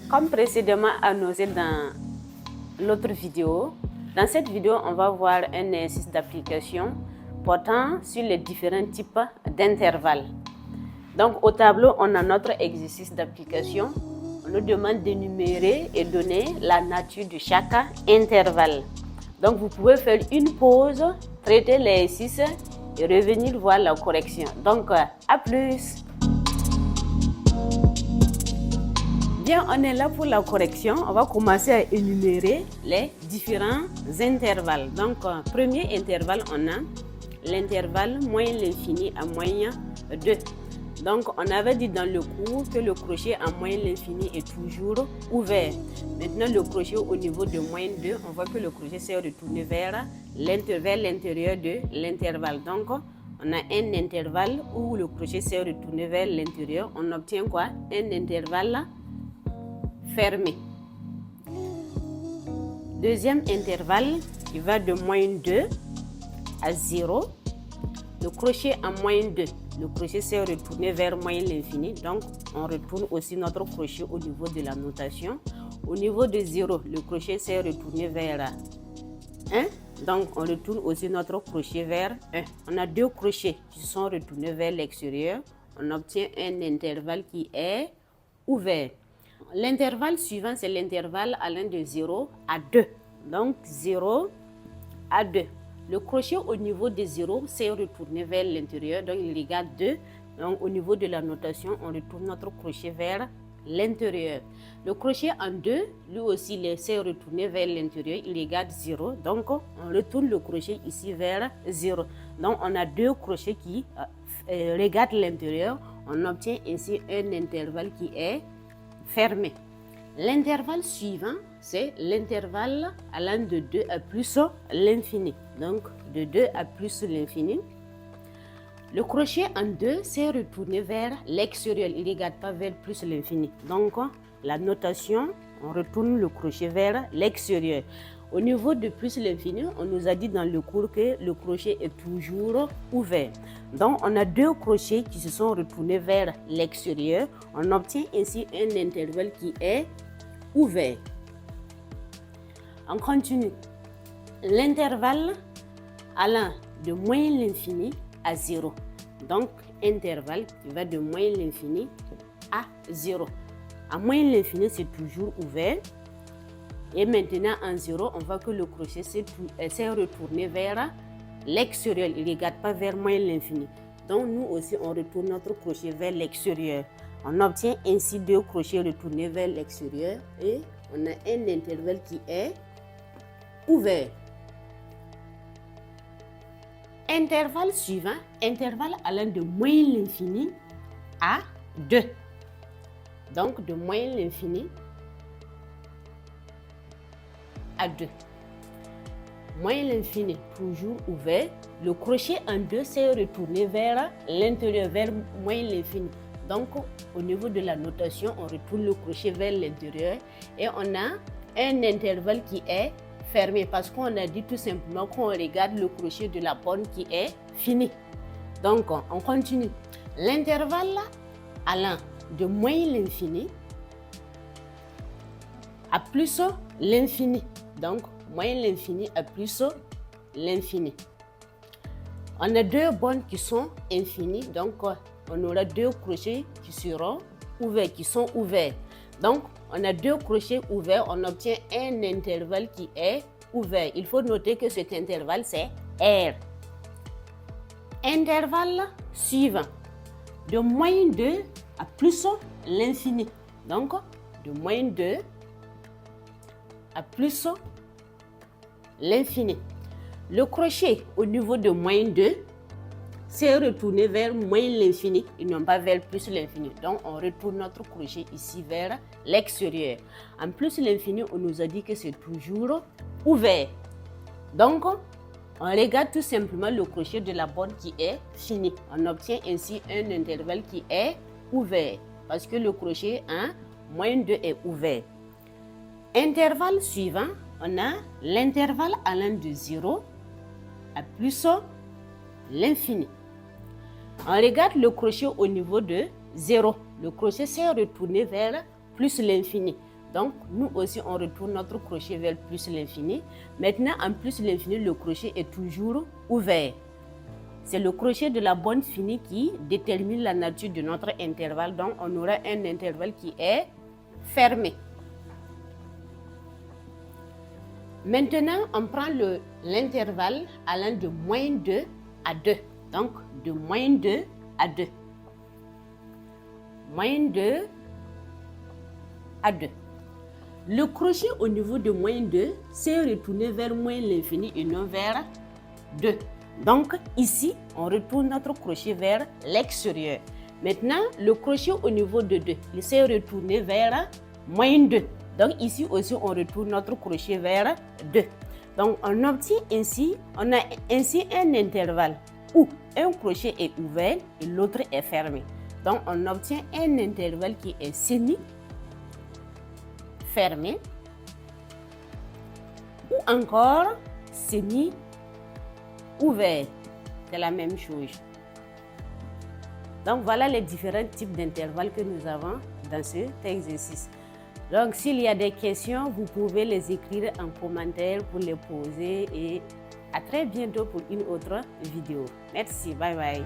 Comme précédemment annoncé dans l'autre vidéo, dans cette vidéo, on va voir un exercice d'application portant sur les différents types d'intervalles. Donc au tableau, on a notre exercice d'application. On nous demande d'énumérer et donner la nature de chaque intervalle. Donc vous pouvez faire une pause, traiter l'exercice et revenir voir la correction. Donc à plus. Bien, on est là pour la correction. On va commencer à énumérer les différents intervalles. Donc premier intervalle, on a l'intervalle moins l'infini à moins 2. Donc, on avait dit dans le cours que le crochet à moins l'infini est toujours ouvert. Maintenant, le crochet au niveau de moins 2, on voit que le crochet s'est retourné vers l'intérieur de l'intervalle. Donc, on a un intervalle où le crochet s'est retourné vers l'intérieur. On obtient quoi? Un intervalle fermé. Deuxième intervalle qui va de moins 2 à 0. Le crochet à moins 2. Le crochet s'est retourné vers moins l'infini, donc on retourne aussi notre crochet au niveau de la notation. Au niveau de 0, le crochet s'est retourné vers 1, donc on retourne aussi notre crochet vers 1. On a deux crochets qui sont retournés vers l'extérieur, on obtient un intervalle qui est ouvert. L'intervalle suivant, c'est l'intervalle allant de 0 à 2, donc 0 à 2. Le crochet au niveau de 0 s'est retourné vers l'intérieur, donc il regarde 2. Donc au niveau de la notation, on retourne notre crochet vers l'intérieur. Le crochet en 2, lui aussi, il s'est retourné vers l'intérieur, il regarde 0. Donc on retourne le crochet ici vers 0. Donc on a deux crochets qui regardent l'intérieur. On obtient ainsi un intervalle qui est fermé. L'intervalle suivant, c'est l'intervalle allant de 2 à plus l'infini. Donc, de 2 à plus l'infini. Le crochet en 2 s'est retourné vers l'extérieur. Il ne regarde pas vers plus l'infini. Donc, la notation, on retourne le crochet vers l'extérieur. Au niveau de plus l'infini, on nous a dit dans le cours que le crochet est toujours ouvert. Donc, on a deux crochets qui se sont retournés vers l'extérieur. On obtient ainsi un intervalle qui est ouvert. On continue. L'intervalle allant de moins l'infini à 0. Donc, intervalle qui va de moins l'infini à 0. À moins l'infini, c'est toujours ouvert. Et maintenant, en 0, on voit que le crochet s'est retourné vers l'extérieur. Il ne regarde pas vers moins l'infini. Donc, nous aussi, on retourne notre crochet vers l'extérieur. On obtient ainsi deux crochets retournés vers l'extérieur et on a un intervalle qui est ouvert. Intervalle suivant, intervalle allant de moins l'infini à 2. Donc, de moins l'infini à 2. Moins l'infini, toujours ouvert. Le crochet en 2 s'est retourné vers l'intérieur, vers moins l'infini. Donc, au niveau de la notation, on retourne le crochet vers l'intérieur et on a un intervalle qui est fermé parce qu'on a dit tout simplement qu'on regarde le crochet de la borne qui est fini. Donc, on continue. L'intervalle allant de moins l'infini à plus l'infini. Donc, moins l'infini à plus l'infini. On a deux bornes qui sont infinies, donc on aura deux crochets qui seront ouverts, qui sont ouverts. Donc, on a deux crochets ouverts, on obtient un intervalle qui est ouvert. Il faut noter que cet intervalle, c'est R. Intervalle suivant, de moins 2 à plus l'infini. Donc, de moins 2 à plus l'infini. Le crochet au niveau de moins 2 s'est retourné vers moins l'infini et non pas vers plus l'infini. Donc, on retourne notre crochet ici vers l'extérieur. En plus l'infini, on nous a dit que c'est toujours ouvert. Donc, on regarde tout simplement le crochet de la borne qui est fini. On obtient ainsi un intervalle qui est ouvert parce que le crochet en moins 2 est ouvert. Intervalle suivant, on a l'intervalle allant de 0 à plus l'infini. On regarde le crochet au niveau de 0. Le crochet s'est retourné vers plus l'infini. Donc, nous aussi, on retourne notre crochet vers plus l'infini. Maintenant, en plus l'infini, le crochet est toujours ouvert. C'est le crochet de la bonne finie qui détermine la nature de notre intervalle. Donc, on aura un intervalle qui est fermé. Maintenant, on prend l'intervalle allant de moins 2 à 2. Donc, de moins 2 à 2. Moins 2 à 2. Le crochet au niveau de moins 2 s'est retourné vers moins l'infini et non vers 2. Donc, ici, on retourne notre crochet vers l'extérieur. Maintenant, le crochet au niveau de 2, il s'est retourné vers moins 2. Donc, ici aussi, on retourne notre crochet vers 2. Donc, on obtient ainsi, on a ainsi un intervalle où un crochet est ouvert et l'autre est fermé. Donc, on obtient un intervalle qui est semi-fermé ou encore semi-ouvert. C'est la même chose. Donc, voilà les différents types d'intervalles que nous avons dans cet exercice. Donc, s'il y a des questions, vous pouvez les écrire en commentaire pour les poser et à très bientôt pour une autre vidéo. Merci, bye bye.